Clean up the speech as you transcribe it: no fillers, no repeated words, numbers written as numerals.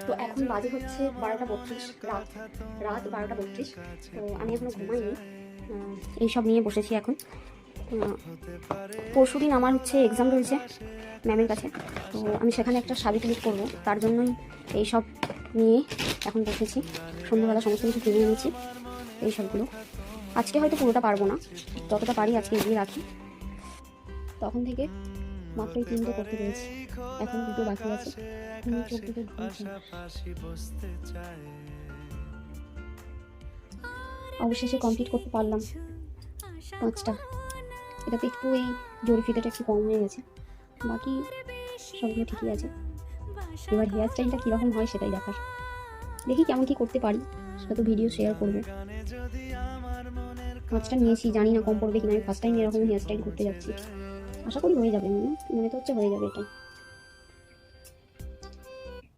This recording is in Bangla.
তো এখন বাজে হচ্ছে 12:32 রাত রাত 12:32। তো আমি এখনো ঘুমাইনি, এইসব নিয়ে বসেছি এখন। পরশুদিন আমার হচ্ছে এক্সাম রয়েছে ম্যামের কাছে, তো আমি সেখানে একটা সাবি ক্লিক করবো, তার জন্যই এইসব নিয়ে এখন বসেছি। সন্ধ্যাবেলা সমস্ত কিছু কিনে এনেছি এইসবগুলো। আজকে হয়তো পুরোটা পারবো না, যতটা পারি আজকে এগিয়ে রাখি। তখন থেকে মাত্রই 3টে করতে পেরেছি, এখন 2টো বাকি আছে। চোখ দুটো অবশেষে কমপ্লিট করতে পারলাম 5টা। এটাতে একটু এই জড়ি ফিতাটা একটু কম হয়ে গেছে, বাকি সবগুলো ঠিকই আছে। এবার হেয়ার স্টাইলটা কীরকম হয় সেটাই দেখার, দেখি কেমন কি করতে পারি, সেটা তো ভিডিও শেয়ার করবো। 5টা নিয়েছি, জানি না কম পড়বে কিনা, আমি ফার্স্ট টাইম এরকম হেয়ার স্টাইল করতে যাচ্ছি। আশা করি হয়ে যাবে, মনে তো হচ্ছে হয়ে যাবে এটাই।